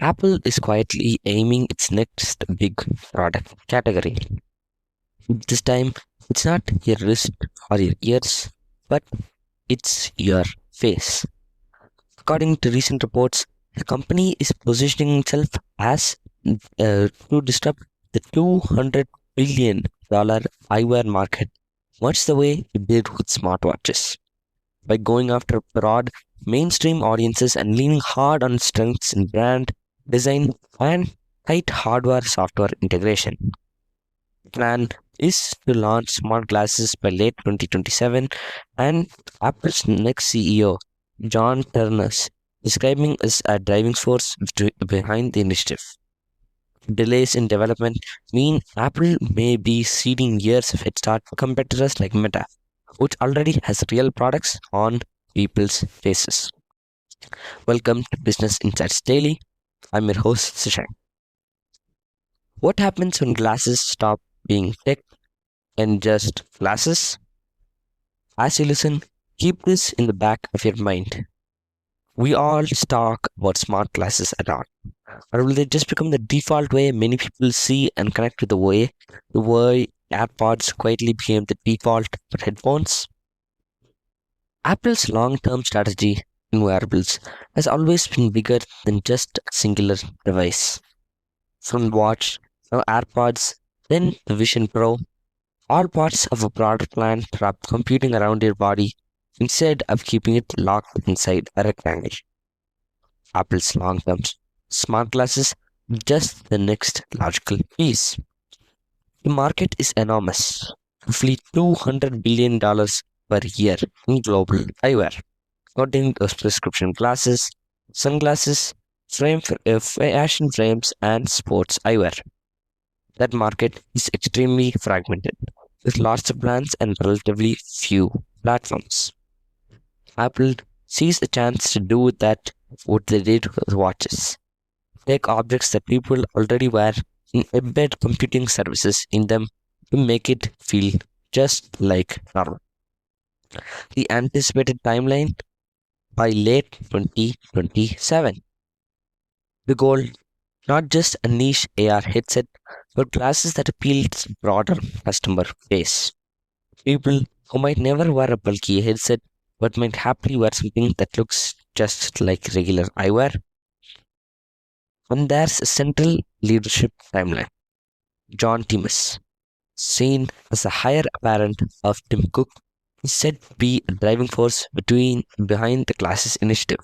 Apple is quietly aiming its next big product category. This time, it's not your wrist or your ears, but it's your face. According to recent reports, the company is positioning itself as to disrupt the $200 billion eyewear market, much the way it did with smartwatches. By going after broad mainstream audiences and leaning hard on strengths in brand, design, and tight hardware software integration. The plan is to launch smart glasses by late 2027, and Apple's next CEO, John Ternus, describing as a driving force behind the initiative. Delays in development mean Apple may be ceding years of head start for competitors like Meta, which already has real products on people's faces. Welcome to Business Insights Daily. I'm your host, Sushant. What happens when glasses stop being tech and just glasses? As you listen, keep this in the back of your mind. We all talk about smart glasses at all. Or will they just become the default way many people see and connect with the way AirPods quietly became the default for headphones? Apple's long-term strategy in wearables has always been bigger than just a singular device. From watch, now AirPods, then the Vision Pro, all parts of a broader plan to wrap computing around your body instead of keeping it locked inside a rectangle. Apple's long-term smart glasses is just the next logical piece. The market is enormous, roughly $200 billion per year in global eyewear, including those prescription glasses, sunglasses, fashion frames, and sports eyewear. That market is extremely fragmented, with lots of brands and relatively few platforms. Apple sees a chance to do with that what they did with watches. Take objects that people already wear and embed computing services in them to make it feel just like normal. The anticipated timeline by late 2027. The goal, not just a niche AR headset, but glasses that appeal to a broader customer base. People who might never wear a bulky headset but might happily wear something that looks just like regular eyewear. And there's a central leadership timeline. John Timus, seen as the heir apparent of Tim Cook, is said to be a driving force behind the glasses initiative.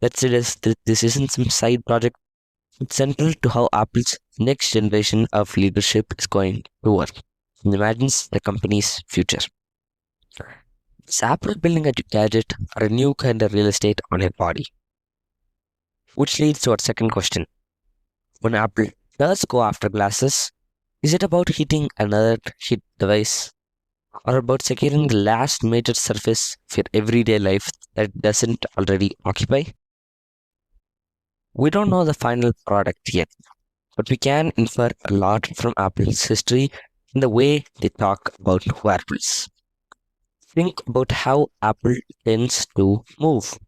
Let's say this isn't some side project. It's central to how Apple's next generation of leadership is going to work and imagines the company's future. Is Apple building a gadget or a new kind of real estate on your body? Which leads to our second question. When Apple does go after glasses, is it about hitting another hit device or about securing the last major surface of your everyday life that it doesn't already occupy? We don't know the final product yet, but we can infer a lot from Apple's history in the way they talk about wearables. Think about how Apple tends to move.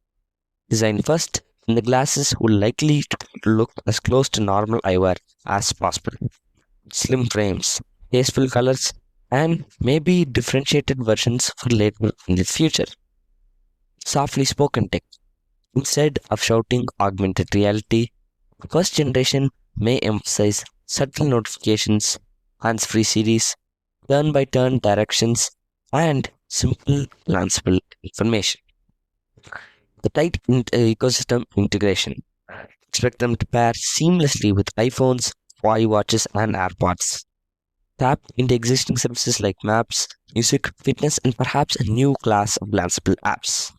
Design first, and the glasses will likely look as close to normal eyewear as possible. Slim frames, tasteful colors, and maybe differentiated versions for later in the future. Softly spoken tech. Instead of shouting augmented reality, first generation may emphasize subtle notifications, hands-free series, turn-by-turn directions, and simple glanceable information. The tight ecosystem integration. Expect them to pair seamlessly with iPhones, watches, and AirPods. Tap into existing services like Maps, Music, Fitness, and perhaps a new class of glanceable apps.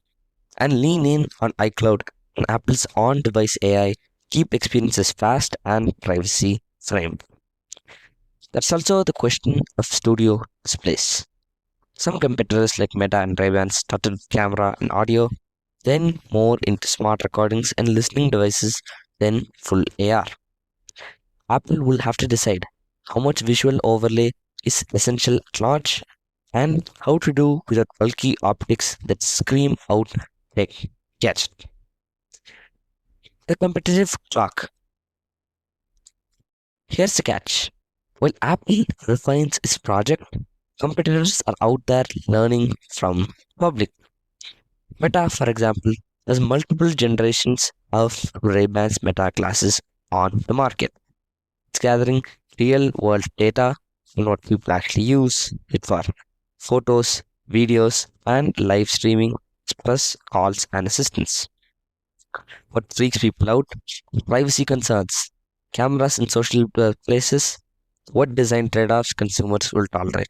And lean in on iCloud and Apple's on-device AI, keep experiences fast and privacy framed. That's also the question of studio displays. Some competitors like Meta and Raybans started with camera and audio, then more into smart recordings and listening devices, then full AR. Apple will have to decide how much visual overlay is essential at launch and how to do without bulky optics that scream out tech gadget. The competitive clock. Here's the catch. While Apple refines its project, competitors are out there learning from public. Meta, for example, has multiple generations of Raybans Meta glasses on the market. It's gathering real world data on what people actually use it for photos, videos, and live streaming, plus calls and assistance. What freaks people out? Privacy concerns, cameras in social places, what design trade offs consumers will tolerate.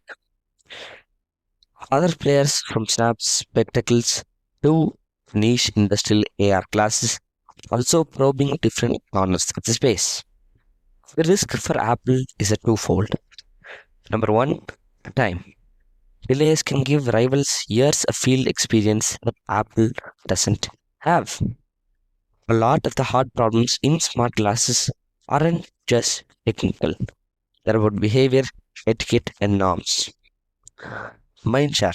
Other players from Snap's spectacles to niche industrial AR classes also probing different corners of the space. The risk for Apple is a twofold. Number one, time. Delays can give rivals years of field experience that Apple doesn't have. A lot of the hard problems in smart glasses aren't just technical, they're about behavior, etiquette, and norms. Mindshare.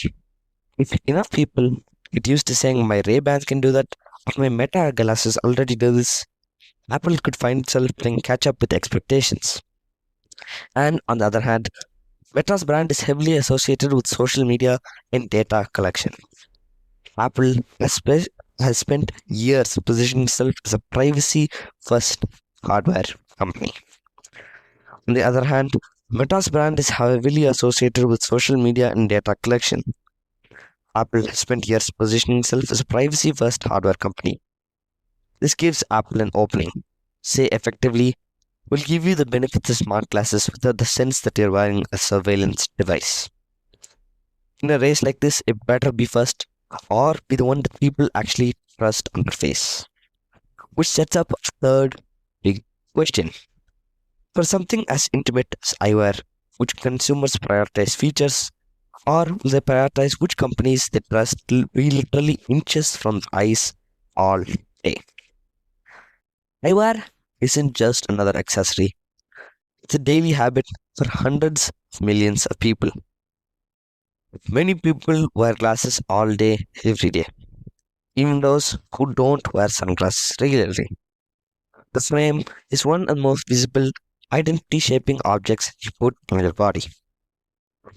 If enough people get used to saying my Ray-Bans can do that, or my Meta glasses already do this, Apple could find itself playing catch up with expectations. And on the other hand, Meta's brand is heavily associated with social media and data collection. Apple has spent years positioning itself as a privacy first hardware company. On the other hand, Meta's brand is heavily associated with social media and data collection. Apple has spent years positioning itself as a privacy first hardware company. This gives Apple an opening. Say effectively, will give you the benefits of smart glasses without the sense that you're wearing a surveillance device. In a race like this, it better be first or be the one that people actually trust on their face. Which sets up a third big question. For something as intimate as eyewear, which consumers prioritize features, or will they prioritize which companies they trust will be literally inches from the eyes all day? Eyewear isn't just another accessory, it's a daily habit for hundreds of millions of people. Many people wear glasses all day, every day, even those who don't wear sunglasses regularly. The frame is one of the most visible identity shaping objects you put on your body.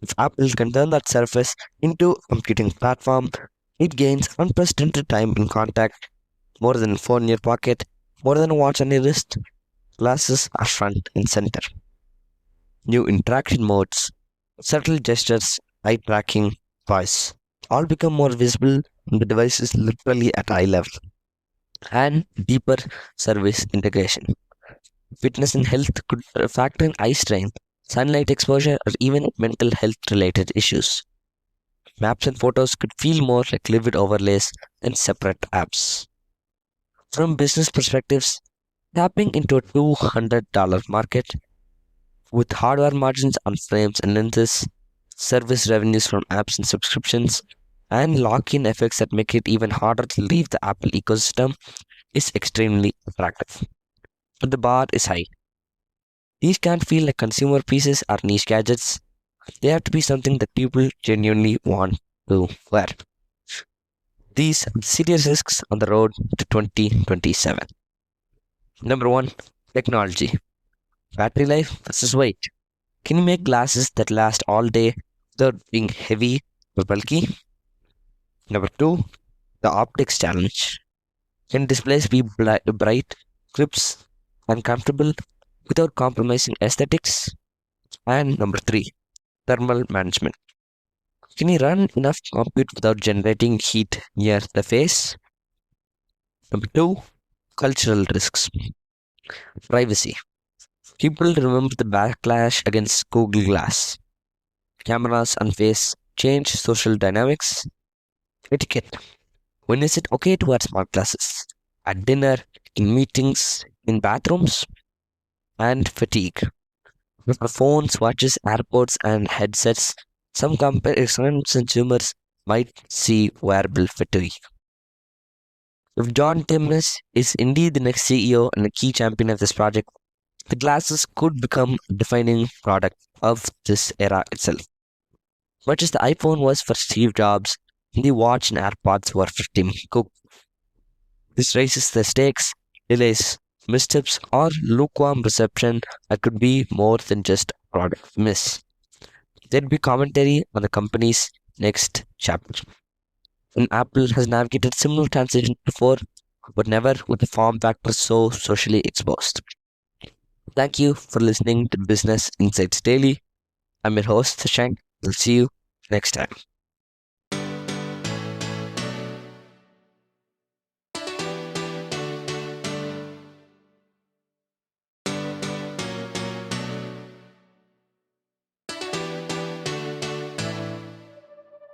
If Apple can turn that surface into a computing platform, it gains unprecedented time in contact, more than a phone in your pocket, more than a watch on your wrist. Glasses are front and center. New interaction modes, subtle gestures, eye tracking, voice, all become more visible when the device is literally at eye level. And deeper service integration. Fitness and health could factor in eye strain, sunlight exposure, or even mental health related issues. Maps and photos could feel more like livid overlays than separate apps. From business perspectives, tapping into a $200 market with hardware margins on frames and lenses, service revenues from apps and subscriptions, and lock in effects that make it even harder to leave the Apple ecosystem is extremely attractive. But the bar is high. These can't feel like consumer pieces or niche gadgets. They have to be something that people genuinely want to wear. These are the serious risks on the road to 2027. Number one, technology. Battery life versus weight. Can you make glasses that last all day without being heavy or bulky? Number two, the optics challenge. Can displays be bright, crisp, and comfortable without compromising aesthetics? And number three, thermal management. Can you run enough compute without generating heat near the face? Number two, cultural risks. Privacy. People remember the backlash against Google Glass. Cameras and face change social dynamics. Etiquette. When is it okay to wear smart glasses? At dinner, in meetings, in bathrooms? And fatigue. For phones, watches, AirPods, and headsets, some consumers might see wearable fatigue. If John Ternus is indeed the next CEO and a key champion of this project, the glasses could become a defining product of this era itself. Much as the iPhone was for Steve Jobs, the watch and AirPods were for Tim Cook. This raises the stakes. delays, missteps, or lukewarm reception that could be more than just a product miss. There'd be commentary on the company's next chapter. And Apple has navigated similar transitions before, but never with a form factor so socially exposed. Thank you for listening to Business Insights Daily. I'm your host, Sashank. We'll see you next time.